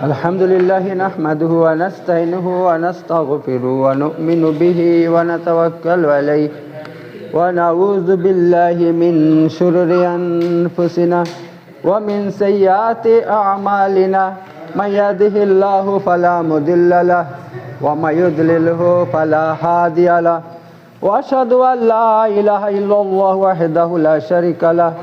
Alhamdulillah nahmaduhu wa nasta'inuhu wa nastaghfiruhu wa nu'minu bihi wa natawakkalu alayhi wa na'udzu billahi min shururi anfusina wa min sayyiati a'malina may yahdihillahu fala mudilla lahu wa may yudlilhu fala hadiya lahu wa ashhadu an la ilaha illallah wahdahu la sharika lahu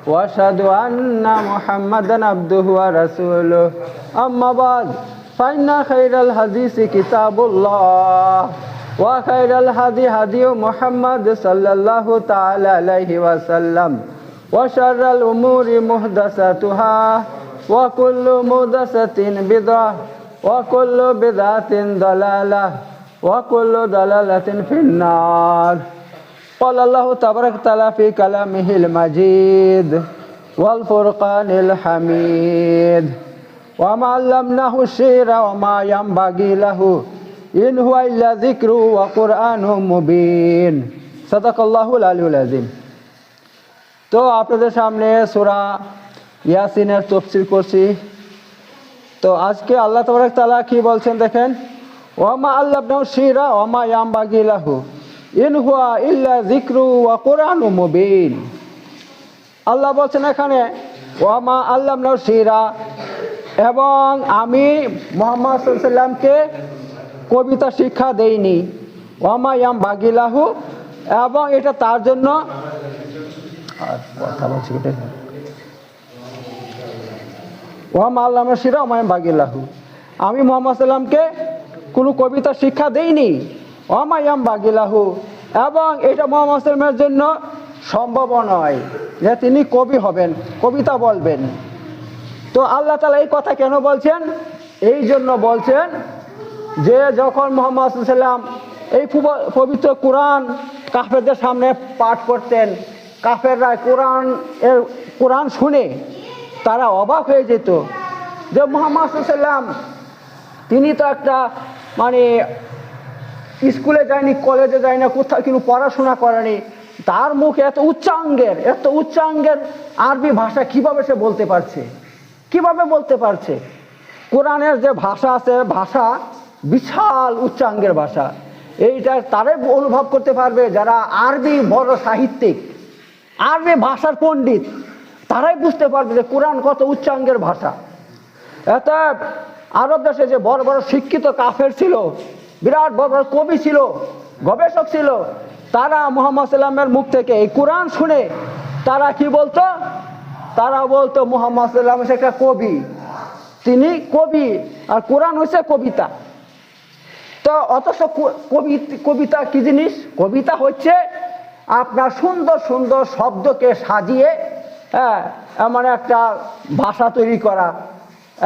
wa ashhadu anna Muhammadan abduhu wa rasuluh. Amma ba'd, fa inna khairal hadisi kitabullah wa khairal hadi hadi Muhammad sallallahu ta'ala alaihi wasallam wa syarral umuri muhdatsatuha wa kullu muhdatsatin bid'ah wa kullu bid'atin dalalah wa kullu dalalatin finnar. Qala Allah tabaraka ta'ala fi kalamihil majid wal furqanil hamid. Wa ma 'allamnahu syi'ra wa ma yanbaghi lahu in huwa illa dzikru wa qur'anun mubin. Sadaqallahul aliyyul azim. তো আপনাদের সামনে সূরা ইয়াসিনের তাফসীর করছি। তো আজকে আল্লাহ তাবারক তাআলা কি বলছেন দেখেন, ওয়া মা 'allamnahu syi'ra wa ma yanbaghi lahu in huwa illa dzikru wa qur'anun mubin। আল্লাহ বলছেন এখানে ওয়া মা 'allamnahu syi'ra, এবং আমি মুহাম্মদ সাল্লাল্লাহু আলাইহি ওয়াসাল্লামকে কবিতা শিক্ষা দেইনি, ওয়া মা ইয়ানবাগি লাহু, এবং এটা তার জন্য ওয়া মা 'allamnahu syi'ra ওয়া মা ইয়ানবাগি লাহু, আমি মুহাম্মদ সাল্লাল্লাহু আলাইহি ওয়াসাল্লামকে কোনো কবিতা শিক্ষা দেইনি, ওয়া মা ইয়ানবাগি লাহু, এবং এটা মুহাম্মদ সাল্লাল্লাহু আলাইহি ওয়াসাল্লামের জন্য সম্ভব নয় যে তিনি কবি হবেন, কবিতা বলবেন। তো আল্লাহ তাআলা এই কথা কেন বলছেন? এই জন্য বলছেন যে যখন মুহাম্মদ সাল্লাল্লাহু আলাইহি ওয়াসাল্লাম এই পবিত্র কোরআন কাফেরদের সামনে পাঠ করতেন, কাফেররা কোরআন শুনে তারা অবাক হয়ে যেত যে মুহাম্মদ সাল্লাল্লাহু আলাইহি ওয়াসাল্লাম তিনি তো একটা স্কুলে যায়নি, কলেজে যায় না, কোথাও কিন্তু পড়াশোনা করেনি, তার মুখে এত উচ্চাঙ্গের আরবি ভাষা কিভাবে সে বলতে পারছে, কিভাবে বলতে পারছে? কোরআনের যে ভাষা আছে, ভাষা বিশাল উচ্চাঙ্গের ভাষা, এইটা তারাই অনুভব করতে পারবে যারা আরবি বড় সাহিত্যিক, আরবি ভাষার পণ্ডিত, তারাই বুঝতে পারবে যে কোরআন কত উচ্চাঙ্গের ভাষা। এত আরব দেশে যে বড় বড় শিক্ষিত কাফের ছিল, বিরাট বড় বড় কবি ছিল, গবেষক ছিল, তারা মুহাম্মদ সাল্লাল্লাহু আলাইহি ওয়াসাল্লামের মুখ থেকে এই কোরআন শুনে তারা কি বলতো? তারা বলতো মুহাম্মদ সাল্লাল্লাহু আলাইহি ওয়াসাল্লাম একটা কবি, তিনি কবি, আর কোরআন হচ্ছে কবিতা। তো অথচ কবিতা কি জিনিস? কবিতা হচ্ছে আপনার সুন্দর সুন্দর শব্দকে সাজিয়ে এমন একটা ভাষা তৈরি করা,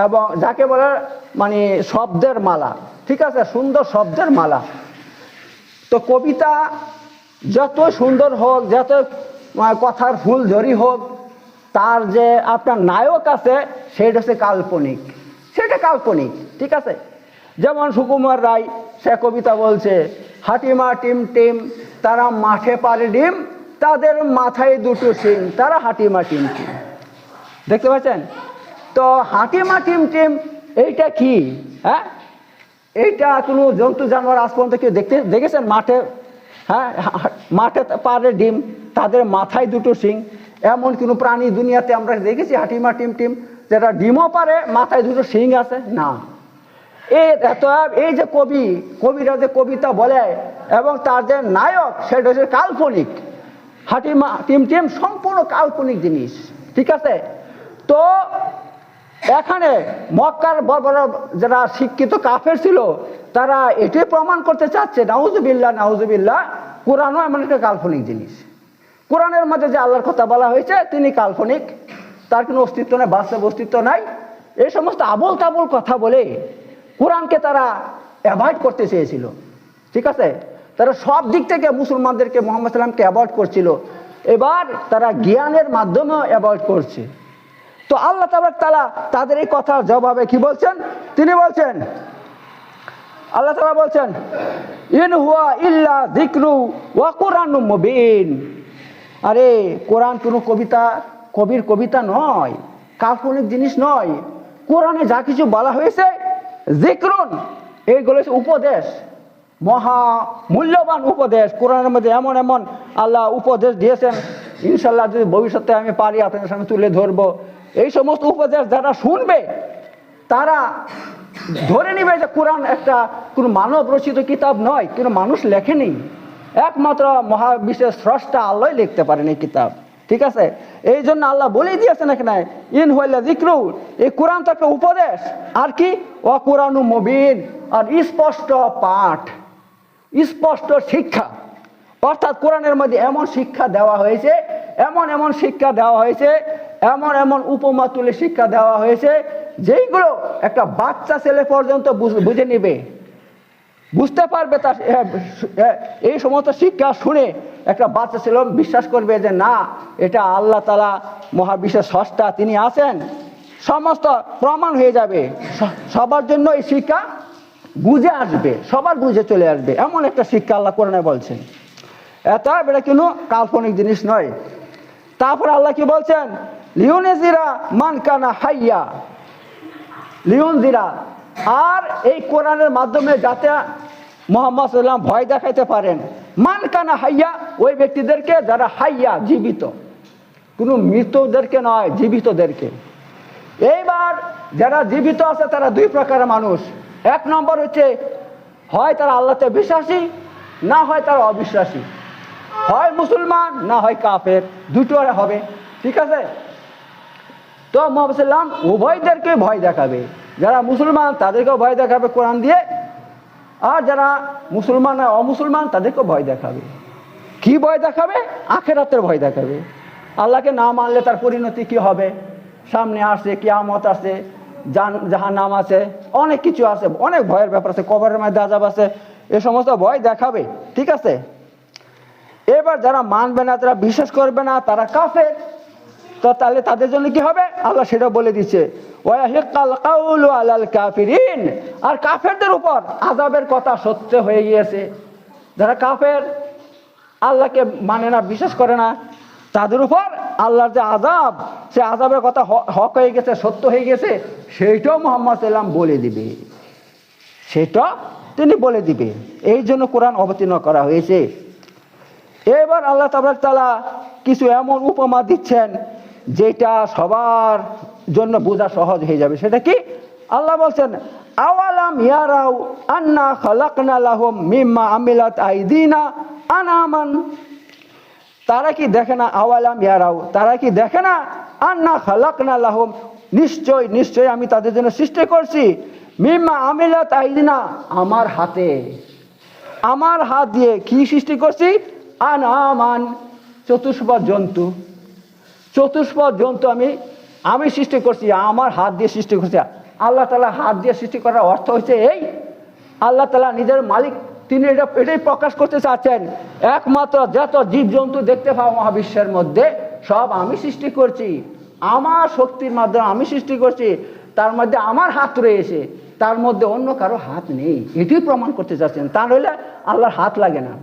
এবং যাকে বলে শব্দের মালা, ঠিক আছে, সুন্দর শব্দের মালা। তো কবিতা যত সুন্দর হোক, যত কথার ফুলঝড়ি হোক, তার যে আপনার নায়ক আছে সেটা হচ্ছে কাল্পনিক, সেটা কাল্পনিক, ঠিক আছে। যেমন সুকুমার রায়, সে কবিতা বলছে, হাটিমা টিম টিম তারা মাঠে পারে ডিম, তাদের মাথায় দুটো শিং, তারা হাটিমা টিম টিম। দেখতে পাচ্ছেন তো? হাটিমা টিম টিম এইটা কি? হ্যাঁ, এইটা কোনো জন্তু জানোয়ার আজ পর্যন্ত কেউ দেখেছেন মাঠে? হ্যাঁ, মাঠে পারে ডিম, তাদের মাথায় দুটো শিং, এমন কোনো প্রাণী দুনিয়াতে আমরা দেখেছি হাটিমা টিম টিম যেটা ডিমও পারে, মাথায় দুটো শিং আছে? না। এই যে কবিরা যে কবিতা বলে এবং তার যে নায়ক সেটা হচ্ছে কাল্পনিক। হাটিমা টিম টিম সম্পূর্ণ কাল্পনিক জিনিস, ঠিক আছে। তো এখানে মক্কার বড় বড় যারা শিক্ষিত কাফের ছিল, তারা এটাই প্রমাণ করতে চাচ্ছে, নাউজুবিল্লাহ, কোরআনও এমন একটা কাল্পনিক জিনিস। কোরআনের মধ্যে যে আল্লাহর কথা বলা হয়েছে তিনি কাল্পনিক, তার কোনো অস্তিত্ব নেই, বাস্তব অস্তিত্ব নাই। এই সমস্ত আবোল তাবোল কথা বলে কোরআনকে তারা অ্যাভয়েড করতে চেয়েছিল, ঠিক আছে। তারা সব দিক থেকে মুসলমানদেরকে, মুহাম্মদ সাল্লামকে অ্যাভয়েড করছিল, এবার তারা জ্ঞানের মাধ্যমেও অ্যাভয়েড করছে। তো আল্লাহ তাবারক তাআলা তাদের এই কথার জবাবে কি বলছেন? তিনি বলছেন, আল্লাহ তাআলা বলছেন, ইন হুয়া ইল্লা যিকরু ওয়া কুরআনুম মুবিন, আরে কোরআন কোনো কবির কবিতা নয়, কাল্পনিক জিনিস নয়। কোরআনে যা কিছু বলা হয়েছে যিকরুন, এইগুলো হচ্ছে উপদেশ, মহা মূল্যবান উপদেশ। কোরআনের মধ্যে এমন এমন আল্লাহ উপদেশ দিয়েছেন, ইনশাল্লাহ যদি ভবিষ্যতে আমি পারি আপনাদের সামনে তুলে ধরবো। এই সমস্ত উপদেশ যারা শুনবে তারা ধরে নিবে যে কোরআন একটা কোনো মানব রচিত কিতাব নয়, কোনো মানুষ লেখেনি, একমাত্র মহাবিশ্বের স্রষ্টা আল্লাহ লিখতে পারেন এই কিতাব। ঠিক আছে, এই জন্য আল্লাহ বলেই দিয়েছেন এখানে ইন হুয়া যিকরু, এই কোরআন তো একটা উপদেশ। আর কি ওয়া কুরআনু মুবিন, আর স্পষ্ট পাঠ, স্পষ্ট শিক্ষা। অর্থাৎ কোরআনের মধ্যে এমন শিক্ষা দেওয়া হয়েছে, এমন এমন শিক্ষা দেওয়া হয়েছে, এমন এমন উপমা তুলে শিক্ষা দেওয়া হয়েছে যেইগুলো একটা বাচ্চা ছেলে পর্যন্ত বুঝে নেবে, বুঝতে পারবে। তার এই সমস্ত শিক্ষা শুনে একটা বাচ্চা ছেলে বিশ্বাস করবে যে না, এটা আল্লাহ তাআলা মহাবিশ্বের স্রষ্টা, তিনি আছেন, সমস্ত প্রমাণ হয়ে যাবে। সবার জন্য এই শিক্ষা বুঝে আসবে, সবার বুঝে চলে আসবে, এমন একটা শিক্ষা আল্লাহ কোরআনে বলছেন। এটা কোনো কাল্পনিক জিনিস নয়। তারপর আল্লাহ কি বলছেন, লিউনজিরা মান কানা হাইয়া, লিউনজিরা, আর এই কোরআনের মাধ্যমে যাতে মুহাম্মদ সাল্লাল্লাহু আলাইহি ওয়াসাল্লাম ভয় দেখাইতে পারেন, মান কানা হাইয়া, ওই ব্যক্তিদেরকে যারা হাইয়া, জীবিত, কোনো মৃতদেরকে নয়, জীবিতদেরকে। এইবার যারা জীবিত আছে তারা দুই প্রকারের মানুষ। এক নম্বর হচ্ছে হয় তারা আল্লাহতে বিশ্বাসী, না হয় তারা অবিশ্বাসী, হয় মুসলমান না হয় কাফের, দুটো হবে। ঠিক আছে, তো মুহাম্মদ সাল্লাল্লাহু আলাইহি ওয়াসাল্লাম উভয়দেরকে ভয় দেখাবে। যারা মুসলমান তাদেরকেও ভয় দেখাবে কোরআন দিয়ে, আর যারা মুসলমান না অমুসলমান তাদেরকেও ভয় দেখাবে। কি ভয় দেখাবে? আখিরাতের ভয় দেখাবে। আল্লাহকে না মানলে তার পরিণতি কি হবে, সামনে আসে কিয়ামত আছে, জাহান্নাম আছে, অনেক কিছু আছে, অনেক ভয়ের ব্যাপার আছে, কবরের মধ্যে আযাব আছে, এ সমস্ত ভয় দেখাবে। ঠিক আছে, এবার যারা মানবে না, যারা বিশ্বাস করবে না, তারা কাফের। তো তাহলে তাদের জন্য কি হবে আল্লাহ সেটা বলে দিচ্ছে, ওয়াহিকাল কাউলু আলাল কাফিরিন, আর কাফেরদের উপর আযাবের কথা সত্য হয়ে গিয়েছে। যারা কাফের, আল্লাহকে মানে না, বিশ্বাস করে না, তাদের উপর আল্লাহর যে আযাব, সে আযাবের কথা হক হয়ে গেছে, সত্য হয়ে গেছে, সেইটাও মুহাম্মদ সাল্লাল্লাহু আলাইহি ওয়াসাল্লাম বলে দিবে, সেটা তিনি বলে দিবে। এই জন্য কোরআন অবতীর্ণ করা হয়েছে। এবার আল্লাহ তাবারক তাআলা কিছু এমন উপমা দিচ্ছেন যেটা সবার জন্য বোঝা সহজ হয়ে যাবে। সেটা কি? আল্লাহ বলছেন, আওয়ালাম ইয়ারাউ আন্না খালাকনা লাহুম মিম্মা আমিলাত আইদিনা আনামান, তারা কি দেখে না? আওয়ালাম ইয়ারাউ, তারা কি দেখে না? আন্না খালাকনা লাহুম, নিশ্চয় নিশ্চয় আমি তাদের জন্য সৃষ্টি করছি, মিম্মা আমিলাত আইদিনা, আমার হাতে, আমার হাত দিয়ে কি সৃষ্টি করছি? আনামান, চতুষ্পদ জন্তু, চতুষ্পদ জন্তু আমি সৃষ্টি করছি, আমার হাত দিয়ে সৃষ্টি করছি। আল্লাহ তাআলা হাত দিয়ে সৃষ্টি করার অর্থ হচ্ছে এই, আল্লাহ তাআলা নিজের মালিক, তিনি এটাই প্রকাশ করতে চাচ্ছেন, একমাত্র যত জীব জন্তু দেখতে পাও মহাবিশ্বের মধ্যে সব আমি সৃষ্টি করছি, আমার শক্তির মাধ্যমে আমি সৃষ্টি করছি, তার মধ্যে আমার হাত রয়েছে, তার মধ্যে অন্য কারো হাত নেই, এটি প্রমাণ করতে চাচ্ছেন। তা নইলে আল্লাহর হাত লাগে না।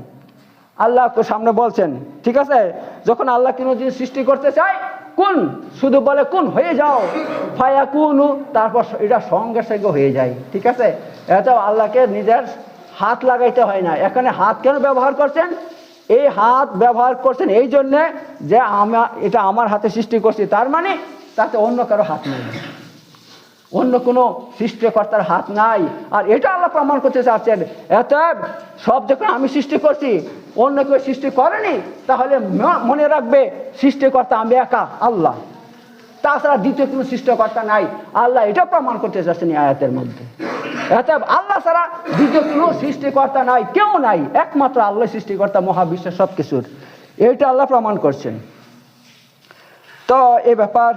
আল্লাহ সামনে বলছেন, ঠিক আছে, যখন আল্লাহ কোনো জিনিস সৃষ্টি করতে চায়, কোন, শুধু বলে কোন, হয়ে যাও, ফায়াকুনু, তারপর এটা সঙ্গে সঙ্গে হয়ে যায়। ঠিক আছে, এটাও আল্লাহকে নিজের হাত লাগাইতে হয় না। এখানে হাত কেন ব্যবহার করছেন? এই হাত ব্যবহার করছেন এই জন্যে যে এটা আমার হাতে সৃষ্টি করছি, তার মানে তাতে অন্য কারো হাত নেই, অন্য কোনো সৃষ্টিকর্তার হাত নাই। আর এটা আল্লাহ প্রমাণ করতে চাচ্ছেন, এত সব যখন আমি সৃষ্টি করছি, অন্য কেউ সৃষ্টি করেনি, তাহলে মনে রাখবে সৃষ্টিকর্তা আমি একা, আল্লাহ, তাছাড়া দ্বিতীয় কোনো সৃষ্টিকর্তা নাই। আল্লাহ এটা প্রমাণ করতে চাচ্ছেন এই আয়াতের মধ্যে, আল্লাহ ছাড়া দ্বিতীয় কোনো সৃষ্টিকর্তা নাই, কেউ নাই, একমাত্র আল্লাহ সৃষ্টিকর্তা মহাবিশ্বের সব কিছুর, এইটা আল্লাহ প্রমাণ করছেন। তো এই ব্যাপার।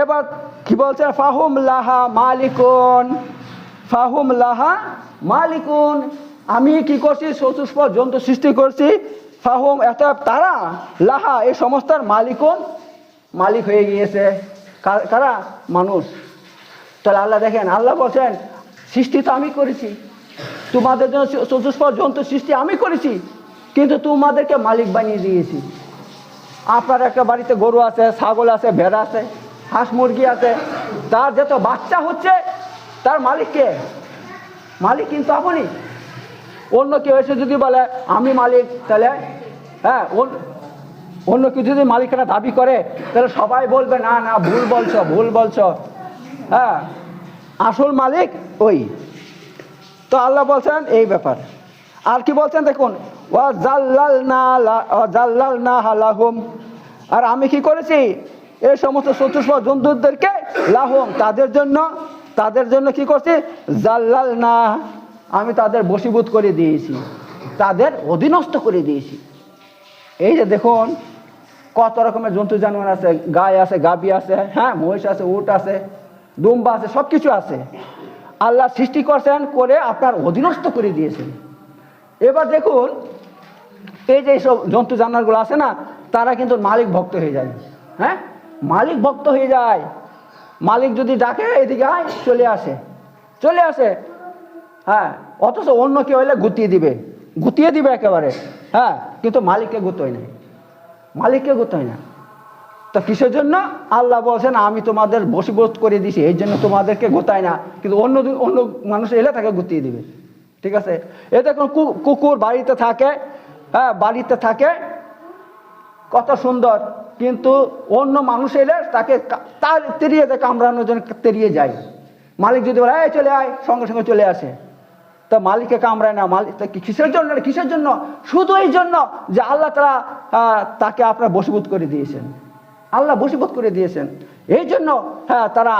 এবার কি বলছে? ফাহুম লাহা মালিকুন, ফাহুম লাহা মালিকুন, আমি কি করছি? চতুষ্পদ জন্তু সৃষ্টি করছি, ফাহুম, এত তারা, লাহা, এই সমস্তার মালিকুন, মালিক হয়ে গিয়েছে। কারা? মানুষ। তাহলে আল্লাহ দেখেন, আল্লাহ বলছেন সৃষ্টি তো আমি করেছি, তোমাদের জন্য চতুষ্পদ জন্তু সৃষ্টি আমি করেছি, কিন্তু তোমাদেরকে মালিক বানিয়ে দিয়েছি। আপনার একটা বাড়িতে গরু আছে, ছাগল আছে, ভেড়া আছে, হাঁস মুরগি আছে, তার যত বাচ্চা হচ্ছে তার মালিককে, মালিক কিন্তু আপনি। অন্য কেউ এসে যদি বলে আমি মালিক, তাহলে হ্যাঁ অন্য কেউ যদি মালিকানা দাবি করে তাহলে সবাই বলবে না না ভুল বলছো, ভুল বলছো। হ্যাঁ, আসল মালিক ওই। তো আল্লাহ বলছেন এই ব্যাপার। আর কি বলছেন দেখুন, আর আমি কি করেছি এই সমস্ত চতুষ্প জন্তুদেরকে লাহুম তাদের জন্য কি করছি, জাল্লাল না, আমি তাদের বশীভূত করে দিয়েছি, তাদের অধীনস্থ করে দিয়েছি। এই যে দেখুন কত রকমের জন্তু জানোয়ার আছে, গাই আছে, গাভী আছে, হ্যাঁ মহিষ আছে, উট আছে, দুম্বা আছে, সব কিছু আছে। আল্লাহ সৃষ্টি করছেন, করে আপনার অধীনস্থ করে দিয়েছেন। এবার দেখুন এই যে সব জন্তু জানোয়ারগুলো আছে না, তারা কিন্তু মালিক ভক্ত হয়ে যায়। হ্যাঁ, মালিক ভক্ত হয়ে যায়। মালিক যদি ডাকে এদিকে আয়, চলে আসে। হ্যাঁ, অথচ অন্য কেউ হলে গুতিয়ে দিবে একেবারে। হ্যাঁ, কিন্তু মালিককে গুতোয় না। তো কিসের জন্য? আল্লাহ বলছেন আমি তোমাদের বশীভূত করে দিছি, এই জন্য তোমাদেরকে গোতায় না, কিন্তু অন্য মানুষ এলে তাকে গুতিয়ে দিবে। ঠিক আছে, এ দেখুন কুকুর বাড়িতে থাকে, হ্যাঁ বাড়িতে থাকে কত সুন্দর, কিন্তু অন্য মানুষ এলে তাকে তার তেড়িয়ে যায়, কামড়ানোর জন্য তেড়িয়ে যায়। মালিক যদি বলে এই চলে আয়, সঙ্গে সঙ্গে চলে আসে। তা মালিককে কামড়ায় না। মালিক কিসের জন্য? শুধু এই জন্য যে আল্লাহ তাআলা তাকে আপনার বশীভূত করে দিয়েছেন। আল্লাহ বশীভূত করে দিয়েছেন, এই জন্য হ্যাঁ তারা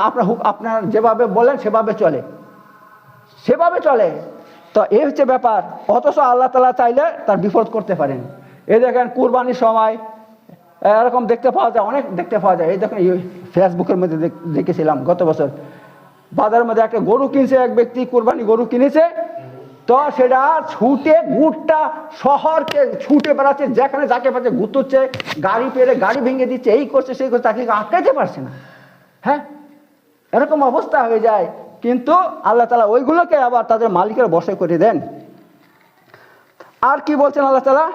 আপনার যেভাবে বলেন সেভাবে চলে। তো এই হচ্ছে ব্যাপার। অথচ আল্লাহ তাআলা চাইলে তার বিপদ করতে পারেন। এই দেখেন কুরবানির সময় এরকম দেখতে পাওয়া যায়, অনেক দেখতে পাওয়া যায়। এই দেখেন ফেসবুকের মধ্যে দেখেছিলাম গত বছর, বাজারের মধ্যে একটা গরু কিনছে, এক ব্যক্তি কুরবানি গরু কিনেছে। তো সেটা ছুটে গুড়টা শহরকে ছুটে বেড়াচ্ছে, যেখানে যাকে পাচ্ছে গুতোচ্ছে, গাড়ি পেরে গাড়ি ভেঙে দিচ্ছে, এই করছে সেই করছে, তাকে আটকাইতে পারছে না। হ্যাঁ, এরকম অবস্থা হয়ে যায়। কিন্তু আল্লাহ তাআলা ওইগুলোকে আবার তাদের মালিকের বশে করে দেন। আর কি বলছেন আল্লাহ তাআলা,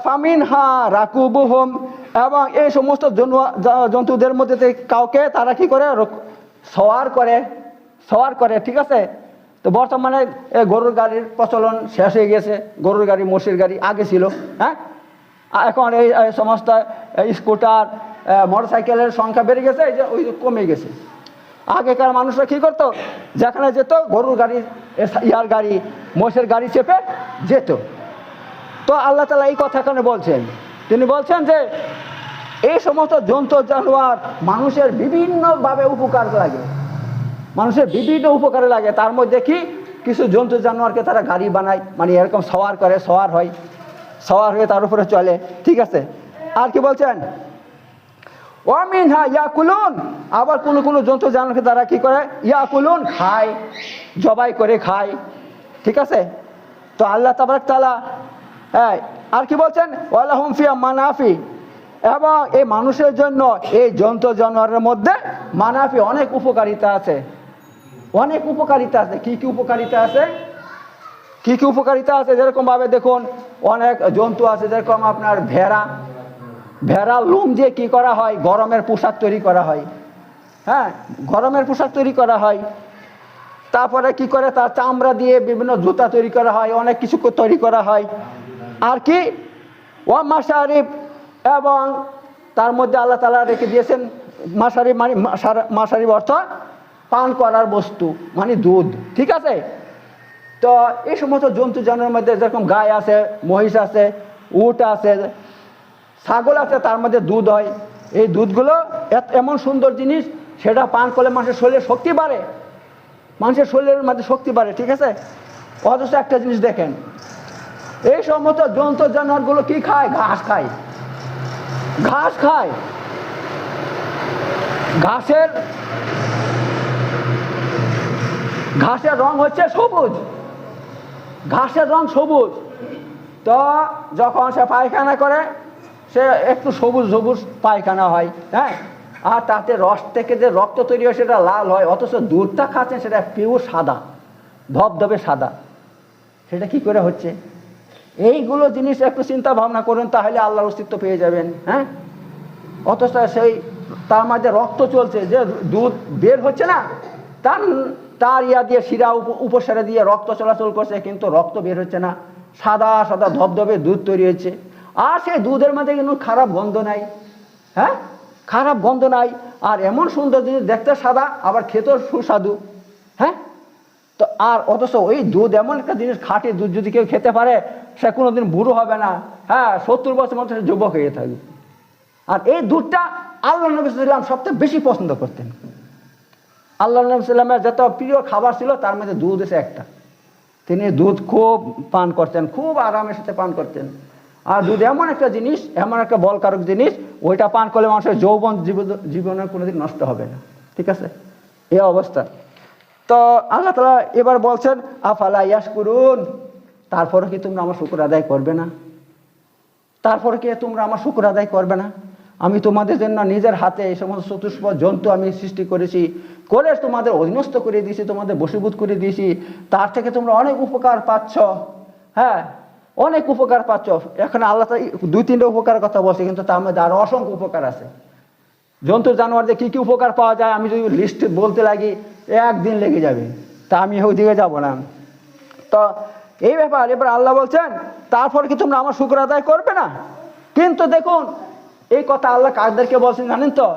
ফামিনহা রাকুবুহুম, এবং এই সমস্ত জন্তুদের মধ্যে কাউকে তারা কি করে, সওয়ার করে। ঠিক আছে, তো বর্তমানে গরুর গাড়ির প্রচলন শেষ হয়ে গেছে। গরুর গাড়ি, মোষের গাড়ি আগে ছিল। হ্যাঁ, এখন এই সমস্ত স্কুটার, মোটরসাইকেলের সংখ্যা বেড়ে গেছে, এই যে ওই কমে গেছে। আগেকার মানুষরা কি করতো, যেখানে যেত গরুর গাড়ি, গাড়ি, মোষের গাড়ি চেপে যেত। তো আল্লাহ তাআলা এই কথা কেন বলছেন? তিনি বলছেন যে এই সমস্ত জন্তু জানোয়ার মানুষের বিভিন্নভাবে উপকার লাগে, মানুষের বিভিন্ন উপকারে লাগে। তার মধ্যে কি কিছু জন্তু জানোয়ারকে তারা গাড়ি বানায়, মানে এরকম সওয়ার হয়ে তার উপরে চলে। ঠিক আছে, আর কি বলছেন, ওয়ামিনহা ইয়াকুলুন, আবার কোন জন্তু জানোয়ারকে তারা কি করে, ইয়াকুলুন খায়, জবাই করে খায়। ঠিক আছে, তো আল্লাহ তাবারক তাআলা হ্যাঁ আর কি বলছেন, ওয়ালাহুম ফিহা মানাফি, এবং এই মানুষের জন্য এই জন্তু জানোয়ারের মধ্যে মানাফি, অনেক উপকারিতা আছে। কি কি উপকারিতা আছে? যেরকম ভাবে দেখুন অনেক জন্তু আছে, যেরকম আপনার ভেড়া লোম দিয়ে কি করা হয়, গরমের পোশাক তৈরি করা হয়। হ্যাঁ, গরমের পোশাক তৈরি করা হয়। তারপরে কি করে, তার চামড়া দিয়ে বিভিন্ন জুতা তৈরি করা হয়, অনেক কিছু তৈরি করা হয়। আর কি ওয়া মাশারিব, এবং তার মধ্যে আল্লাহ তাআলা রেখে দিয়েছেন মাশারিব, মানে মাশারিব অর্থ পান করার বস্তু, মানে দুধ। ঠিক আছে, তো এই সমস্ত জন্তু জানোয়ারের মধ্যে যেরকম গাই আছে, মহিষ আছে, উট আছে, ছাগল আছে, তার মধ্যে দুধ হয়। এই দুধগুলো এমন সুন্দর জিনিস, সেটা পান করলে মানুষের শরীরে শক্তি বাড়ে, মানুষের শরীরের মধ্যে শক্তি বাড়ে। ঠিক আছে, অথচ একটা জিনিস দেখেন, এই সমস্ত জন্তু জানোয়ারগুলো কি খায়, ঘাস খায়। ঘাসের রং হচ্ছে সবুজ, তো যখন সে পায়খানা করে, সে একটু সবুজ পায়খানা হয়। হ্যাঁ, আর তাতে রস থেকে যে রক্ত তৈরি হয় সেটা লাল হয়। অথচ দুধটা খাচ্ছেন সেটা পিওর সাদা, ধবধবে সাদা। সেটা কি করে হচ্ছে? এইগুলো জিনিস একটু চিন্তা ভাবনা করুন, তাহলে আল্লাহর অস্তিত্ব পেয়ে যাবেন। হ্যাঁ, অথচ সেই তার মাঝে রক্ত চলছে, যে দুধ বের হচ্ছে না, তার তার ইয়া দিয়ে শিরা উপসারা দিয়ে রক্ত চলাচল করছে, কিন্তু রক্ত বের হচ্ছে না, সাদা সাদা ধবধবে দুধ তৈরি হচ্ছে। আর সেই দুধের মধ্যে কিন্তু খারাপ গন্ধ নাই। হ্যাঁ, খারাপ গন্ধ নাই, আর এমন সুন্দর জিনিস, দেখতে সাদা আবার খেতেও সুস্বাদু। হ্যাঁ, তো আর অথচ ওই দুধ এমন একটা জিনিস, খাঁটি দুধ যদি কেউ খেতে পারে, সে কোনোদিন বুড়ো হবে না। হ্যাঁ, 70 বছর মতো সে যুবক হয়ে থাকবে। আর এই দুধটা আল্লাহ নবী সাল্লাল্লাহু আলাইহি ওয়াসাল্লাম সবচেয়ে বেশি পছন্দ করতেন। আল্লাহ নবী সাল্লাল্লাহু আলাইহি ওয়াসাল্লামের যত প্রিয় খাবার ছিল, তার মধ্যে দুধ এসে একটা। তিনি দুধ খুব পান করতেন, খুব আরামের সাথে পান করতেন। আর দুধ এমন একটা জিনিস, এমন একটা বলকারক জিনিস, ওইটা পান করলে মানুষের যৌবন জীবনের কোনোদিন নষ্ট হবে না। ঠিক আছে, এই অবস্থা। তো আল্লাহ তাআলা এবার বলছেন, আফালা ইয়াশকুরুন, তারপরে কি তোমরা আমার শুকর আদায় করবে না? তারপরে কি তোমরা আমার শুকর আদায় করবে না? আমি তোমাদের জন্য নিজের হাতে এই সমস্ত চতুষ্প জন্তু আমি সৃষ্টি করেছি, করে তোমাদের অধীনস্থ করে দিয়েছি, তোমাদের বশীভূত করে দিয়েছি, তার থেকে তোমরা অনেক উপকার পাচ্ছ। হ্যাঁ, অনেক উপকার পাচ্ছ। এখানে আল্লাহ তাআলা 2-3টা উপকারের কথা বলছে, কিন্তু তার মধ্যে আরো অসংখ্য উপকার আছে। জন্তু জানোয়ারদের কি কি উপকার পাওয়া যায়, আমি যদি লিস্ট বলতে লাগি একদিন লেগে যাবে, তা আমি ওইদিকে যাব না। তো এই ব্যাপার। এবার আল্লাহ বলছেন, তারপর কি তোমরা আমার শুকর আদায় করবে না? কিন্তু দেখুন, এই কথা আল্লাহ কাদেরকে বলছেন জানেন তো?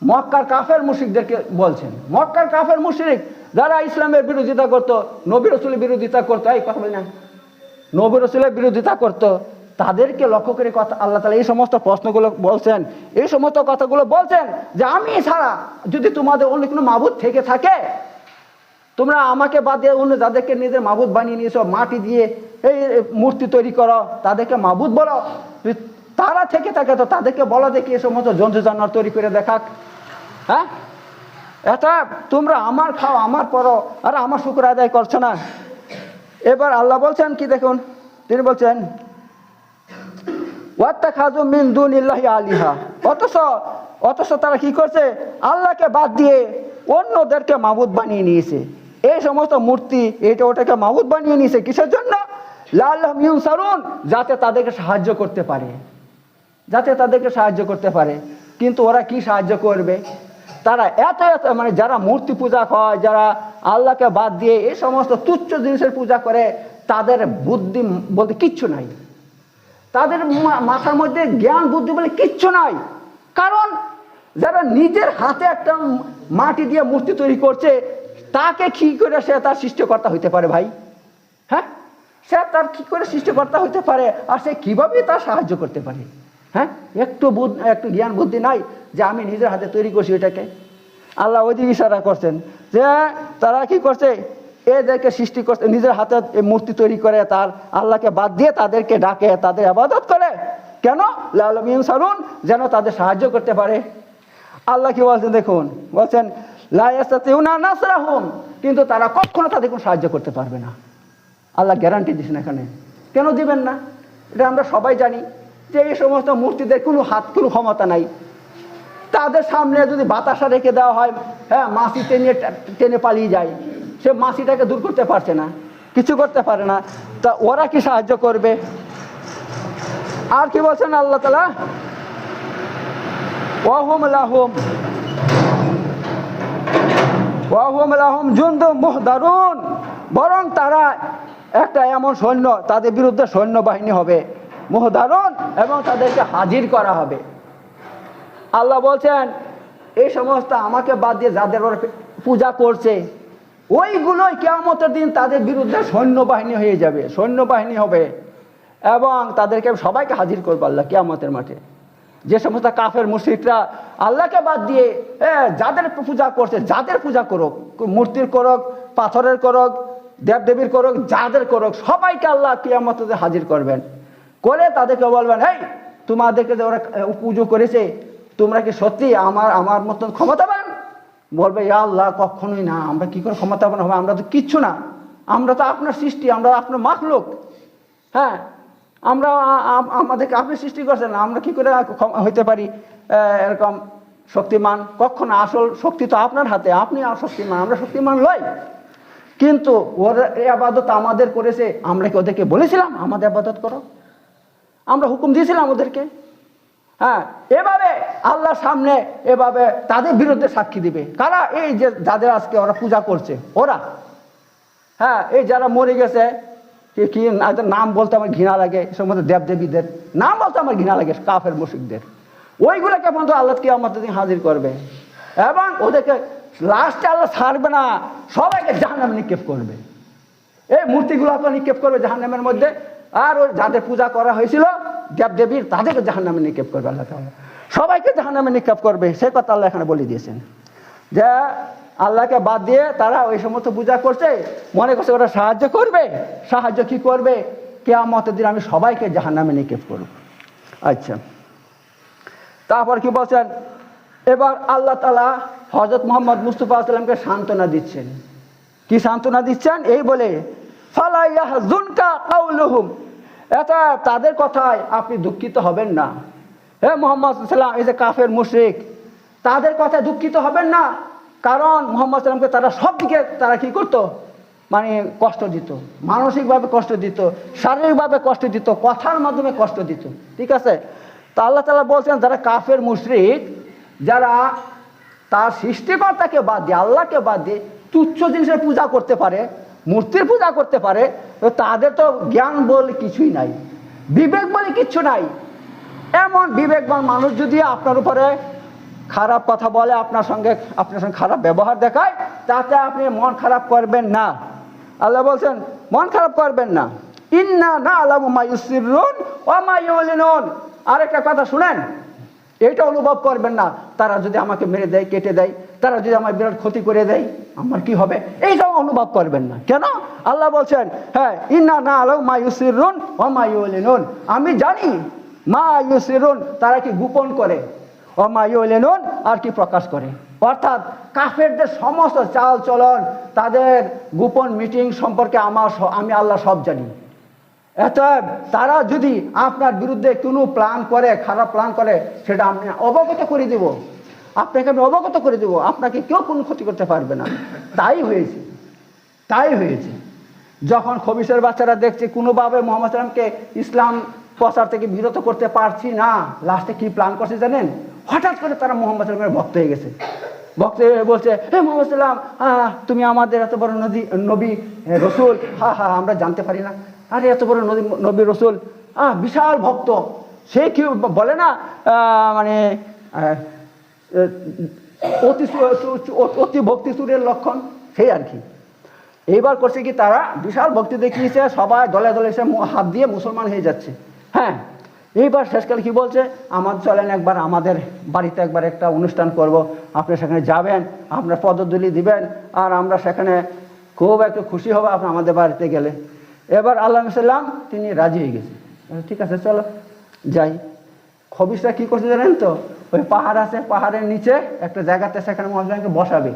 মক্কার কাফের মুশরিকদেরকে বলছেন। মক্কার কাফের মুশরিক যারা ইসলামের বিরোধিতা করতো, নবী রাসূলের বিরোধিতা করতো, এই কথা বলি না, নবী রাসূলের বিরোধিতা করতো, তাদেরকে লক্ষ্য করে কথা আল্লাহ তাআলা এই সমস্ত প্রশ্নগুলো বলছেন, এই সমস্ত কথাগুলো বলছেন যে আমি ছাড়া যদি তোমাদের অন্য কোনো মাবুদ থেকে থাকে, তোমরা আমাকে বাদ দিয়ে অন্য যাদেরকে নিজের মাবুদ বানিয়ে নিয়েছো, মাটি দিয়ে এই মূর্তি তৈরি করো, তাদেরকে মাবুদ বলো, তারা থেকে থাকে তো তাদেরকে বলা দেখি এ সমস্ত জন্তু জানোয়ার তৈরি করে দেখাক। হ্যাঁ, এটা তোমরা আমার খাও, আমার পরো, আর আমার শুকর আদায় করছো না। এবার আল্লাহ বলছেন কি দেখুন, তিনি বলছেন, ওয়াত্তাখাযু মিন দুনিল্লাহি আলিহা, অথচ তারা কি করছে, আল্লাহকে বাদ দিয়ে অন্যদেরকে মাবুদ বানিয়ে নিয়েছে। এই সমস্ত মূর্তি এটা ওটাকে মাবুদ বানিয়ে নিয়েছে, কিসের জন্য? লাআল্লাহুম ইউনসারুন, যাতে তাদেরকে সাহায্য করতে পারে, যাতে তাদেরকে সাহায্য করতে পারে। কিন্তু ওরা কি সাহায্য করবে? তারা এত মানে যারা মূর্তি পূজা হয়, যারা আল্লাহকে বাদ দিয়ে এই সমস্ত তুচ্ছ জিনিসের পূজা করে, তাদের বুদ্ধি বলতে কিচ্ছু নাই, তাদের মাথার মধ্যে জ্ঞান বুদ্ধি বলে কিচ্ছু নাই। কারণ যারা নিজের হাতে একটা মাটি দিয়ে মূর্তি তৈরি করছে, তাকে কি করে সে তার সৃষ্টিকর্তা হইতে পারে ভাই? হ্যাঁ, সে তার কি করে সৃষ্টিকর্তা হইতে পারে, আর সে কিভাবে তার সাহায্য করতে পারে? হ্যাঁ, একটু জ্ঞান বুদ্ধি নাই যে আমি নিজের হাতে তৈরি করছি এটাকে। আল্লাহ ওইদিকে ইশারা করছেন যে তারা কি করছে, এদেরকে সৃষ্টি করছে, নিজের হাতে মূর্তি তৈরি করে, তার আল্লাহকে বাদ দিয়ে তাদেরকে ডাকে, তাদের ইবাদত করে। কেন? লাআল্লাহুম ইউনসারুন, যেন তাদের সাহায্য করতে পারে। আল্লাহ কি বলছেন দেখুন, বলছেন লা ইয়াস্তাতিউনা নাসরাহুম, কিন্তু তারা কখনো তাদের কোনো সাহায্য করতে পারবে না। আল্লাহ গ্যারান্টি দিচ্ছেন এখানে। কেন দিবেন না? এটা আমরা সবাই জানি যে এই সমস্ত মূর্তিদের কোনো হাত, কোনো ক্ষমতা নাই। তাদের সামনে যদি বাতাসা রেখে দেওয়া হয়, হ্যাঁ, মাছি টেনে পালিয়ে যায়, সে মাছিটাকে দূর করতে পারছে না, কিছু করতে পারে না, তা ওরা কি সাহায্য করবে? আর কি বলছেন আল্লাহ তাআলা, ওয়াহুম লাহুম জুনদুম মুহদারুন, বরং তারা একটা এমন সৈন্য, তাদের বিরুদ্ধে সৈন্যবাহিনী হবে, মুহদারুন, এবং তাদেরকে হাজির করা হবে। আল্লাহ বলছেন এই সমস্ত আমাকে বাদ দিয়ে যাদের ওরা পূজা করছে, ওইগুলোই কিয়ামতের দিন তাদের বিরুদ্ধে সৈন্যবাহিনী হয়ে যাবে, সৈন্যবাহিনী হবে, এবং তাদেরকে সবাইকে হাজির করবে আল্লাহ কিয়ামতের মাঠে। যে সমস্ত কাফের মুশরিকরা আল্লাহকে বাদ দিয়ে যাদের পূজা করছে, যাদের পূজা করুক, মূর্তির করুক, পাথরের করুক, দেবদেবীর করুক, যাদের করুক, সবাইকে আল্লাহ কিয়ামতে হাজির করবেন, করে তাদেরকে বলবেন, এই তোমাদেরকে যে ওরা পুজো করেছে, তোমরা কি সত্যি আমার মতন ক্ষমতাবান? বলবে, ইয়া আল্লাহ, কখনোই না, আমরা কি করে ক্ষমতাবান হবে, আমরা তো কিচ্ছু না, আমরা তো আপনার সৃষ্টি, আমরা আপনার মাখলুক। হ্যাঁ, আমরা আমাদেরকে আপনি সৃষ্টি করছেন, আমরা কি করে হইতে পারি এরকম শক্তিমান? কখনো, আসল শক্তি তো আপনার হাতে, আপনি শক্তিমান, আমরা শক্তিমান লই। কিন্তু ওর আবাদত আমাদের করেছে, আমরা কি ওদেরকে বলেছিলাম আমাদের আবাদত করো? আমরা হুকুম দিয়েছিলাম ওদেরকে? হ্যাঁ, এভাবে আল্লাহর সামনে এভাবে তাদের বিরুদ্ধে সাক্ষী দিবে কারা? এই যে যাদের আজকে ওরা পূজা করছে ওরা। হ্যাঁ, এই যারা মরে গেছে, কি নাম বলতে আমার ঘৃণা লাগে, সমস্ত দেবদেবীদের নাম বলতে আমার ঘৃণা লাগে, কাফের মুশরিকদের, ওইগুলোকে পর্যন্ত আল্লাহ কিয়ামতের দিন হাজির করবে এবং ওদেরকে লাস্টে আল্লাহ ছাড়বে না, সবাইকে জাহান্নামে নিক্ষেপ করবে। এই মূর্তিগুলো আপনার নিক্ষেপ করবে জাহান্নামের মধ্যে, আর ওই যাদের পূজা করা হয়েছিল দেবদেবীর তাদেরকে জাহান্নামে নিক্ষেপ করবে আল্লাহ তাআলা, সবাইকে জাহান্নামে নিক্ষেপ করবে। সে কথা আল্লাহ এখানে বলে দিয়েছেন যে আল্লাহকে বাদ দিয়ে তারা ওই সমস্ত পূজা করছে, মনে করছে ওরা সাহায্য করবে। সাহায্য কি করবে? কিয়ামতের দিন আমি সবাইকে জাহান্নামে নিক্ষেপ করব। আচ্ছা, তারপর কি বলছেন? এবার আল্লাহ তাআলা হযরত মুহাম্মদ মুস্তাফা সাল্লাল্লাহু আলাইহি ওয়াসাল্লামকে সান্ত্বনা দিচ্ছেন। কি সান্ত্বনা দিচ্ছেন? এই বলে, ফালা ইয়াহজুনকা কাউলুহুম, এটা তাদের কথায় আপনি দুঃখিত হবেন না। হে মুহাম্মদ সাল্লাল্লাহু আলাইহি ওয়াসাল্লাম, এই যে কাফের মুশরিক, তাদের কথায় দুঃখিত হবেন না। কারণ মুহাম্মদ সাল্লাল্লাহু আলাইহি ওয়াসাল্লামকে তারা সব দিকে তারা কি করতো? মানে কষ্ট দিত, মানসিকভাবে কষ্ট দিত, শারীরিকভাবে কষ্ট দিত, কথার মাধ্যমে কষ্ট দিত। ঠিক আছে? তা আল্লাহ তাআলা বলছেন যারা কাফের মুশরিক, যারা তার সৃষ্টিকর্তাকে বাদ দিয়ে, আল্লাহকে বাদ দিয়ে তুচ্ছ জিনিসের পূজা করতে পারে, মূর্তির পূজা করতে পারে, তো তাদের তো জ্ঞান বলে কিছুই নাই, বিবেক বলে কিচ্ছু নাই। এমন বিবেকবান মানুষ যদি আপনার উপরে খারাপ কথা বলে, আপনার সঙ্গে খারাপ ব্যবহার দেখায়, তাতে আপনি মন খারাপ করবেন না। আল্লাহ বলছেন মন খারাপ করবেন না। ইন্না না'লামু মা ইউসিররুন ওয়া মা ইউলিনুন। আরেকটা কথা শুনেন, এটা অনুভব করবেন না তারা যদি আমাকে মেরে দেয়, কেটে দেয়, তারা যদি আমার বিরাট ক্ষতি করে দেয়, আমার কি হবে, এইটাও অনুভব করবেন না। কেন? আল্লাহ বলছেন, হ্যাঁ, ইন্না না'লামু মা ইউসিররুন ওয়া মা ইউলিনুন, আমি জানি মা ইউসিররুন, তারা কি গোপন করে, ওয়া মা ইউলিনুন, আর কি প্রকাশ করে। অর্থাৎ কাফেরদের সমস্ত চাল চলন, তাদের গোপন মিটিং সম্পর্কে আমি আল্লাহ সব জানি। তারা যদি আপনার বিরুদ্ধে কোনো প্ল্যান করে, খারাপ প্ল্যান করে, সেটা আমি অবগত করে দেব, আপনাকে আমি অবগত করে দেব, আপনাকে কেউ কোনো ক্ষতি করতে পারবে না। তাই হয়েছে যখন খবিশের বাচ্চারা দেখছে কোনোভাবে মুহাম্মদ সাল্লামকে ইসলাম প্রচার থেকে বিরত করতে পারছি না, লাস্টে কি প্ল্যান করছে জানেন? হঠাৎ করে তারা মুহাম্মদ সাল্লামের ভক্ত হয়ে গেছে। ভক্ত বলছে, হে মুহাম্মদ সাল্লাম, তুমি আমাদের এত বড় নবী রসুল, আমরা জানতে পারি না, আরে এত বড় নবী রসুল, বিশাল ভক্ত। সে কি বলে না, মানে অতি ভক্তি সুরের লক্ষণ, সেই আর কি। এইবার করছে কি, তারা বিশাল ভক্তি দেখিয়েছে, সবাই দলে দলে এসে হাত দিয়ে মুসলমান হয়ে যাচ্ছে। হ্যাঁ, এইবার শেষকালে কি বলছে, আমার চলেন একবার আমাদের বাড়িতে একবার একটা অনুষ্ঠান করব, আপনি সেখানে যাবেন, আপনার পদধূলি দিবেন, আর আমরা সেখানে খুব একটু খুশি হবো আপনি আমাদের বাড়িতে গেলে। এবার আল্লাহ সাল্লাম তিনি রাজি হয়ে গেছে, ঠিক আছে চলো যাই। খবিশরা কি করছে জানেন তো, ওই পাহাড় আছে, পাহাড়ের নিচে একটা জায়গাতে সেখানে মুহাম্মদকে বসাবে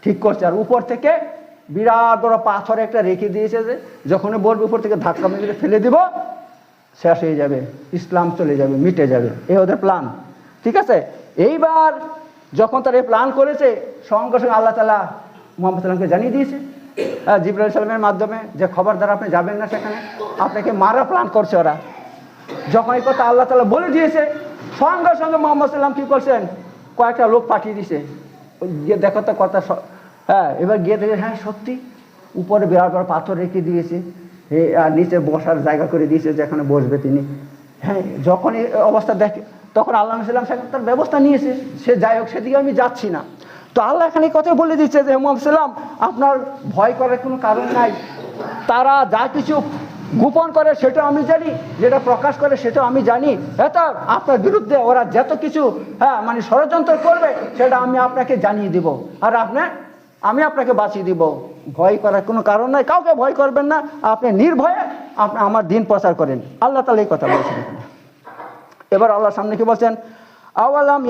ঠিক করছে, আর উপর থেকে বিরাট বড় পাথর একটা রেখে দিয়েছে, যে যখন বলবে উপর থেকে ধাক্কা মেরে ফেলে দিব, শেষ হয়ে যাবে, ইসলাম চলে যাবে, মিটে যাবে, এই ওদের প্ল্যান। ঠিক আছে? এইবার যখন তারা এই প্ল্যান করেছে, সঙ্গে সঙ্গে আল্লাহ তাআলা মুহাম্মদ সাল্লামকে জানিয়ে দিয়েছে জিবরাইল সালামের মাধ্যমে, যে খবরদার আপনি যাবেন না সেখানে, আপনাকে মারা প্ল্যান করছে ওরা। যখন এই কথা আল্লাহ তাআলা বলে দিয়েছে, সঙ্গে সঙ্গে মুহাম্মদ সাল্লাম কি করছেন, কয়েকটা লোক পাঠিয়ে দিয়েছে, গিয়ে দেখো তো কথা। হ্যাঁ, এবার গিয়ে দেখে, হ্যাঁ সত্যি উপরে বিরাট বড় পাথর রেখে দিয়েছে, আর নিচে বসার জায়গা করে দিয়েছে যেখানে বসবে তিনি। হ্যাঁ, যখন এই অবস্থা দেখে, তখন আল্লাহ সাল্লাম সেখানে তার ব্যবস্থা নিয়েছে, সে যাই হোক, সেদিকে আমি যাচ্ছি না। তো আল্লাহ এখানে কথা বলে দিচ্ছে যে মুহাম্মদ সাল্লাম, আপনার ভয় করার কোনো কারণ নাই। তারা যা কিছু গোপন করে সেটাও আমি জানি, যেটা প্রকাশ করে সেটাও আমি জানি। এটা আপনার বিরুদ্ধে ওরা যত কিছু মানে ষড়যন্ত্র করবে, সেটা আমি আপনাকে জানিয়ে দিব, আর আমি আপনাকে বাঁচিয়ে দিব। ভয় করার কোনো কারণ নাই, কাউকে ভয় করবেন না, আপনি নির্ভয়ে আপনি আমার দিন প্রচার করেন। আল্লাহ তাআলা এই কথা বলছেন। এবার আল্লাহর সামনে কি বলছেন, আওয়ালাম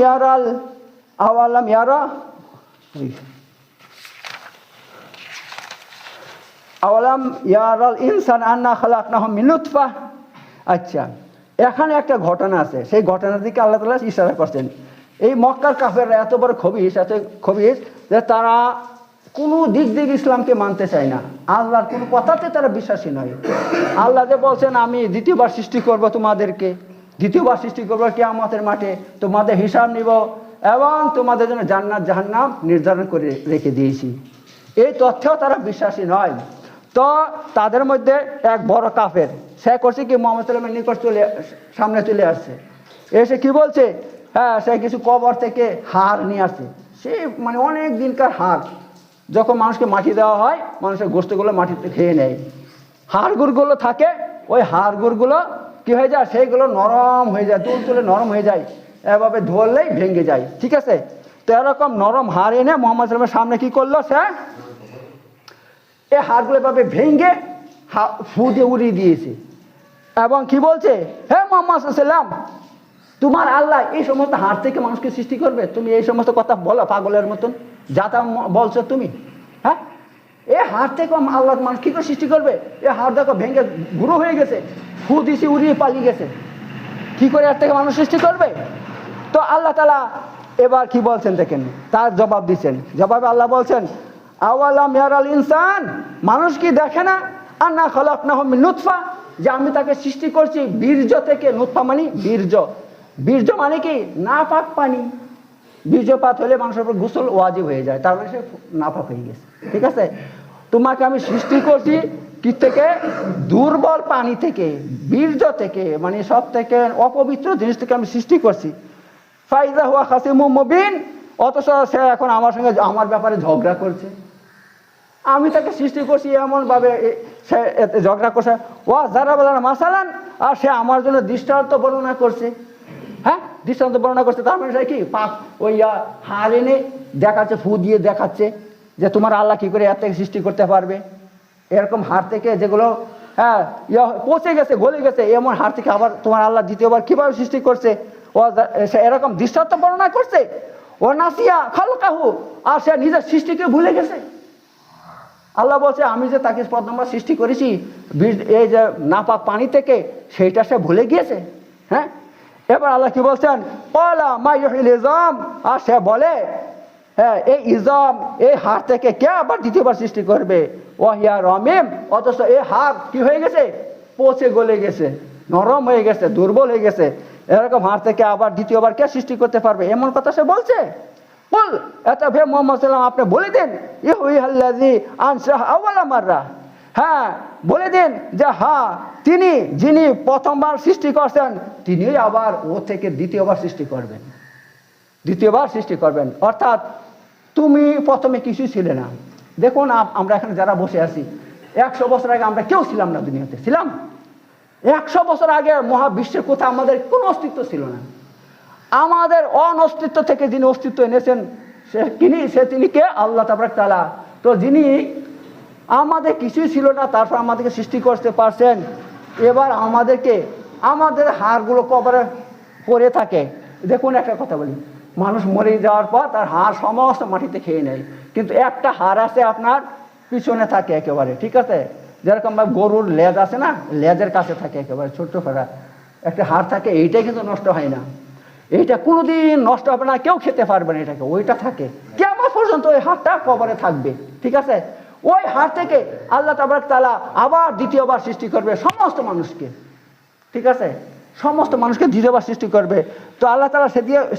ইয়ারাল ইনসান আন্না খালাকনাহু মিন নুতফা। আচ্ছা, এখানে একটা ঘটনা আছে, সেই ঘটনার দিকে আল্লাহ তাআলা ইশারা করছেন। এই মক্কার কাফেররা এত বড় খবিশ যে তারা কোনো দিক দিক ইসলামকে মানতে চায় না, আল্লাহর কোনো কথাতে তারা বিশ্বাসী নয়। আল্লাহ যে বলছেন আমি দ্বিতীয়বার সৃষ্টি করব তোমাদেরকে, দ্বিতীয়বার সৃষ্টি করবো কিয়ামতের মাঠে, তোমাদের হিসাব নিব এবং তোমাদের জন্য জান্নাত জাহান্নাম নির্ধারণ করে রেখে দিয়েছি, এই তথ্যেও তারা বিশ্বাসী নয়। তো তাদের মধ্যে এক বড় কাফের, সে করছে কি মুহাম্মদ সাল্লাল্লাহু আলাইহি ওয়াসাল্লামের নিকট সামনে চলে আসছে, এসে কি বলছে, হ্যাঁ সে কিছু কবর থেকে হাড় নিয়ে আসছে। সে মানে অনেক দিনকার হাড়, যখন মানুষকে মাটি দেওয়া হয় মানুষের গোশতগুলো মাটিতে খেয়ে নেয়, হাড়গুড়গুলো থাকে, ওই হাড়গুড়গুলো কি হয়ে যায়, সেইগুলো নরম হয়ে যায়, তুলে নরম হয়ে যায়, এভাবে ধরলেই ভেঙে যায়। ঠিক আছে, তো এরকম নরম হাড় এনে মুহাম্মদ সাল্লাল্লাহু আলাইহি ওয়াসাল্লামের সামনে কি করলো, সে এই হাড়গুলো এভাবে ভেঙে ফু দিয়ে উড়িয়ে দিয়েছে এবং কি বলছে, হে মুহাম্মদ সাল্লাল্লাহু আলাইহি ওয়াসাল্লাম, তোমার আল্লাহ এই সমস্ত হাড় থেকে মানুষকে সৃষ্টি করবে? তুমি এই সমস্ত কথা বলো পাগলের মতন, যা তা বলছো তুমি। হ্যাঁ, এই হাড় থেকে আল্লাহ মানুষ কী করে সৃষ্টি করবে? এই হাড় দেখো ভেঙে গুঁড়ো হয়ে গেছে, ফু দিছি উড়িয়ে পালিয়ে গেছে, কি করে এর থেকে মানুষ সৃষ্টি করবে? তো আল্লাহ তাআলা এবার কি বলছেন দেখেন, তার জবাব দিচ্ছেন। জবাবে আল্লাহ বলছেন, আওয়ালাম ইয়ারাল ইনসান, মানুষ কি দেখে না, আন্না খালাকনাহু মিন নুতফা, যে আমি তাকে সৃষ্টি করছি বীর্য থেকে। নুতফা মানে বীর্য, বীর্য মানে কি নাপাক পানি, বীর্যপাত হলে মানুষের উপর গোসল ওয়াজিব হয়ে যায়, তার মানে সে নাপাক হয়ে গেছে। ঠিক আছে, তোমাকে আমি সৃষ্টি করছি কি থেকে? দুর্বল পানি থেকে, বীর্য থেকে, মানে সব থেকে অপবিত্র জিনিস থেকে আমি সৃষ্টি করছি। ফাইজা হুয়া খাসিমুম মুবিন, অথচ সে এখন আমার সঙ্গে আমার ব্যাপারে ঝগড়া করছে। আমি তাকে সৃষ্টি করছি এমনভাবে সে ঝগড়া করছে। ওয়া জারাবালানা মাসালান, আর সে আমার জন্য দৃষ্টান্ত বর্ণনা করছে। হ্যাঁ, দৃষ্টান্ত বর্ণনা করছে, তার মানে সে কি পাক ওই হাড় এনে দেখাচ্ছে, ফু দিয়ে দেখাচ্ছে যে তোমার আল্লাহ কি করে এর থেকে সৃষ্টি করতে পারবে। এরকম হাড় থেকে যেগুলো হ্যাঁ পচে গেছে, গলে গেছে, এমন হাড় থেকে আবার তোমার আল্লাহ দ্বিতীয়বার কিভাবে সৃষ্টি করছে, ও সে এরকম দৃষ্টান্ত বর্ণনা করছে। ও নাসিয়া খালকাহু, আর সে নিজের সৃষ্টিকে ভুলে গেছে। আল্লাহ বলছে আমি যে তাকে প্রথমবার সৃষ্টি করেছি এই যে নাপাক পানি থেকে, সেইটা সে ভুলে গিয়েছে। হ্যাঁ, এবার আল্লাহ কি বলছেন, ক্বালা মা ইউহিল ইযাম, আর সে বলে হ্যাঁ এই ইজাম, এই হাড় থেকে কে আবার দ্বিতীয়বার সৃষ্টি করবে? ওয়াহিয়া রমিম, অথচ এই হাড় কি হয়ে গেছে, পচে গলে গেছে, নরম হয়ে গেছে, দুর্বল হয়ে গেছে, এরকম হাড় থেকে আবার দ্বিতীয়বার কে সৃষ্টি করতে পারবে? এমন কথা সে বলছে। বল এটা ভে মুহাম্মদ সাল্লাল্লাহু আলাইহি ওয়াসাল্লাম, আপনি বলে দেন ইহুইহাল্লাযী আনশাহ আওয়ালা মাররা, হ্যাঁ বলে দেন যে হ্যাঁ তিনি যিনি প্রথমবার সৃষ্টি করছেন, তিনি আবার ও থেকে দ্বিতীয়বার সৃষ্টি করবেন, দ্বিতীয়বার সৃষ্টি করবেন। অর্থাৎ তুমি প্রথমে কিছুই ছিলে না। দেখুন আমরা এখানে যারা বসে আছি, 100 বছর আগে আমরা কেউ ছিলাম না, দুনিয়াতে ছিলাম? 100 বছর আগে মহাবিশ্বের কোথাও আমাদের কোনো অস্তিত্ব ছিল না। আমাদের অনস্তিত্ব থেকে যিনি অস্তিত্ব এনেছেন তিনি কে? আল্লাহ তাবারক তাআলা। তো যিনি আমাদের কিছুই ছিল না, তারপর আমাদেরকে সৃষ্টি করতে পারছেন, এবার আমাদেরকে আমাদের হাড়গুলো কবরে পড়ে থাকে। দেখুন একটা কথা বলি, মানুষ মরে যাওয়ার পর তার হাড় সমস্ত মাটিতে খেয়ে নেয়, কিন্তু একটা হাড় আছে আপনার পিছনে থাকে একেবারে। ঠিক আছে, যেরকম গরুর লেজ আছে না, লেজের কাছে থাকে একেবারে ছোট্ট ফেরা একটা হাড় থাকে, এইটাই কিন্তু নষ্ট হয় না, এইটা কোনোদিন নষ্ট হবে না, কেউ খেতে পারবে না এটাকে, ওইটা থাকে কিয়ামত পর্যন্ত, ওই হাড়টা কবরে থাকবে। ঠিক আছে, ওই হাড় থেকে আল্লাহ তাবারক তাআলা আবার দ্বিতীয়বার সৃষ্টি করবে সমস্ত মানুষকে। ঠিক আছে, সমস্ত মানুষকে দ্বিতীয়বার সৃষ্টি করবে। তো আল্লাহ তাআলা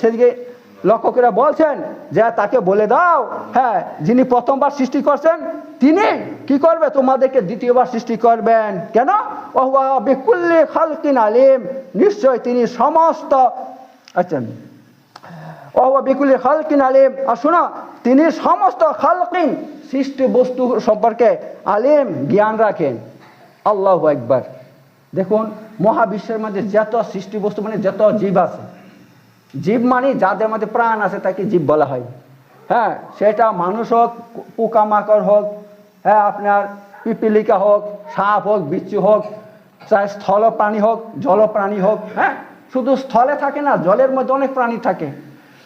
সেদিকে লক্ষ্য করে বলছেন যে তাকে বলে দাও, হ্যাঁ যিনি প্রথমবার সৃষ্টি করছেন তিনি কি করবে? তোমাদেরকে দ্বিতীয়বার সৃষ্টি করবেন। কেন? ওয়া বিকুল্লি খালকিন আলিম, নিশ্চয় তিনি সমস্ত ওয়া বিকুল্লি খালকিন আলিম, আর শোনো তিনি সমস্ত খালকিন সৃষ্টি বস্তু সম্পর্কে আলিম, জ্ঞান রাখেন। আল্লাহু আকবার। দেখুন মহাবিশ্বের মধ্যে যত সৃষ্টি বস্তু মানে যত জীব আছে, জীব মানে যাদের মধ্যে প্রাণ আছে তাকে জীব বলা হয়। হ্যাঁ, সেটা মানুষ হোক, পোকামাকড় হোক, হ্যাঁ আপনার পিপিলিকা হোক, সাপ হোক, বিচ্ছু হোক, চাहे স্থল প্রাণী হোক, জল প্রাণী হোক। হ্যাঁ, শুধু স্থলে থাকে না, জলের মধ্যে অনেক প্রাণী থাকে।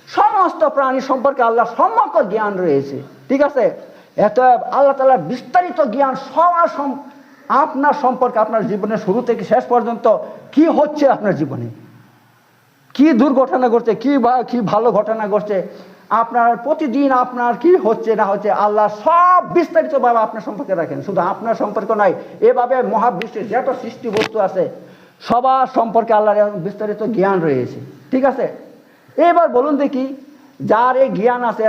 সমস্ত প্রাণী সম্পর্কে আল্লাহ সম্যক জ্ঞান রয়েছে। ঠিক আছে, এত আল্লাহ তাআলার বিস্তারিত জ্ঞান সবার আপনার সম্পর্কে, আপনার জীবনের শুরু থেকে শেষ পর্যন্ত কি হচ্ছে আপনার জীবনে, কি দুর্ঘটনা ঘটছে, কি ভালো ঘটনা ঘটছে, আপনার প্রতিদিন আপনার কি হচ্ছে না হচ্ছে আল্লাহ সব বিস্তারিতভাবে আপনার সম্পর্কে রাখেন। শুধু আপনার সম্পর্ক নয়, এভাবে মহাবিশ্বের যত সৃষ্টি বস্তু আছে সবার সম্পর্কে আল্লাহর বিস্তারিত জ্ঞান রয়েছে। ঠিক আছে, এবার বলুন দেখি, যার এই জ্ঞান আছে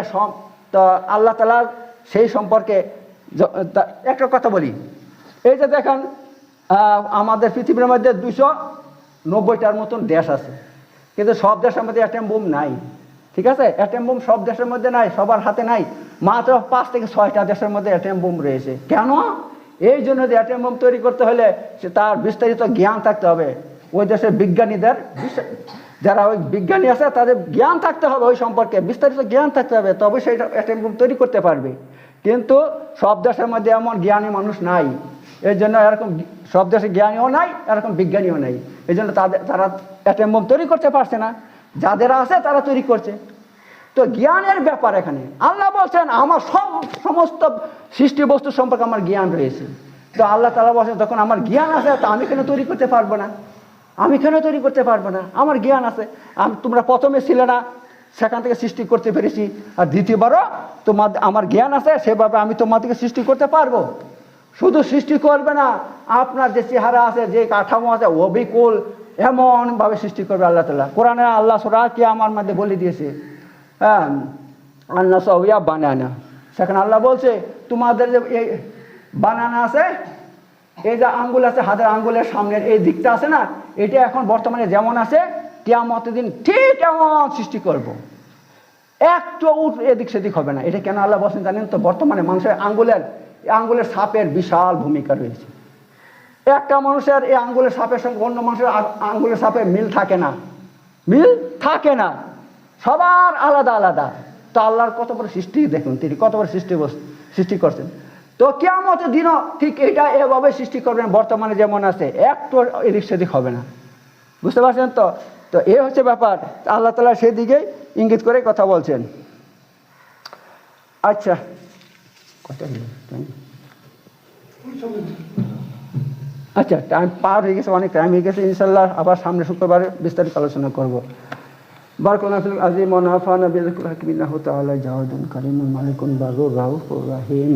তো আল্লাহ তাআলার সেই সম্পর্কে একটা কথা বলি। এই যে দেখেন, আমাদের পৃথিবীর মধ্যে 290টার মতন দেশ আছে, কিন্তু সব দেশের মধ্যে অ্যাটম বোম নাই। ঠিক আছে, অ্যাটম বোম সব দেশের মধ্যে নাই, সবার হাতে নাই। মাত্র 5 থেকে 6টা দেশের মধ্যে অ্যাটম বোম রয়েছে। কেন? এই জন্য যে অ্যাটম বোম তৈরি করতে হলে সে তার বিস্তারিত জ্ঞান থাকতে হবে। ওই দেশের বিজ্ঞানীদের, যারা ওই বিজ্ঞানী আছে তাদের জ্ঞান থাকতে হবে, ওই সম্পর্কে বিস্তারিত জ্ঞান থাকতে হবে, তবে সেই অ্যাটম বোম তৈরি করতে পারবে। কিন্তু সব দেশের মধ্যে এমন জ্ঞানী মানুষ নাই। এই জন্য এরকম সব দেশে জ্ঞানীও নাই, এরকম বিজ্ঞানীও নাই। এই জন্য তারা অ্যাটম বোম তৈরি করতে পারছে না। যাদের আছে তারা তৈরি করছে। তো জ্ঞানের ব্যাপার এখানে আল্লাহ বলছেন আমার সমস্ত সৃষ্টি বস্তু সম্পর্কে আমার জ্ঞান রয়েছে। তো আল্লাহ তাআলা বলছেন তখন আমার জ্ঞান আছে, তো আমি কেন তৈরি করতে পারবো না? আমি কেন তৈরি করতে পারবো না? আমার জ্ঞান আছে। তোমরা প্রথমে ছিলে না, সেখান থেকে সৃষ্টি করতে পেরেছি। আর দ্বিতীয়বারও আমার জ্ঞান আছে, সেভাবে আমি তোমাদেরকে সৃষ্টি করতে পারবো। শুধু সৃষ্টি করবে না, আপনার যে চেহারা আছে, যে কাঠামো আছে, অবিকল এমনভাবে সৃষ্টি করবে আল্লাহ তাআলা। কোরআনে আল্লাহ সূরা কিয়ামার মধ্যে বলে দিয়েছে, হ্যাঁ, আল্লাহ সবিয়া বানানা। সেখানে আল্লাহ বলছে তোমাদের যে এই বানানা আছে, এই যে আঙ্গুল আছে, হাতের আঙ্গুলের সামনের এই দিকটা আছে না, এটা এখন বর্তমানে যেমন আছে, কিয়ামতের দিন ঠিক এমন সৃষ্টি করব। একটু এদিক সেদিক হবে না। এটা কেন আল্লাহ বলছেন জানেন তো? বর্তমানে মানুষের আঙ্গুলের ছাপের বিশাল ভূমিকা রয়েছে। একটা মানুষের এই আঙ্গুলের ছাপের সঙ্গে অন্য মানুষের আঙ্গুলের ছাপের মিল থাকে না, সবার আলাদা আলাদা। তো আল্লাহর কত বড় সৃষ্টি দেখুন, তিনি কত বড় সৃষ্টি করছেন। তো কিয়ামতের দিনও ঠিক এটা এভাবে সৃষ্টি করবেন, বর্তমানে যেমন আছে, একটু এদিক সেদিক হবে না। বুঝতে পারছেন তো? তো এ হচ্ছে ব্যাপার। আল্লাহ তাআলা সেদিকে ইঙ্গিত করে কথা বলছেন। আচ্ছা, আচ্ছা, টাইম পার হয়ে গেছে, অনেক টাইম হয়ে গেছে। ইনশাআল্লাহ আবার সামনে শুক্রবারে বিস্তারিত আলোচনা করবো। বারাকাল্লাহু ফিল আযীম ওয়া নাফা'না বিযিকরিল হাকিম ইন্নাহু তাআলা জাওয়াদুন কারীমুন মালিকুন বারুর রাউফুর রাহিম।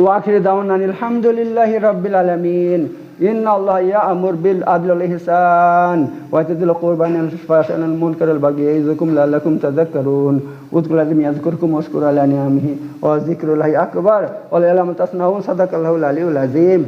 ওয়া আখিরু দাওয়ানা আলহামদুলিল্লাহি রাব্বিল আলামিন। ইন্নাল্লাহা ইয়া'মুরু বিল আদলি ওয়াল ইহসান ওয়া ইতা'যিল কুরবানি ওয়াল ফাহশা'আল মুনকার ওয়াল বাগyi ইয়া'iযুকুম লা'আল্লাকুম তাযাক্কারুন। উযকুরুল্লাহা ইয়াযকুরকুম ওয়াশকুরু আলা নি'আমিহি ওয়া যিকরুল্লাহি আকবার ওয়া লা ইলাহা ইল্লা হুয়া সাদাকাল্লাহুল আলিয়্যুল আযীম।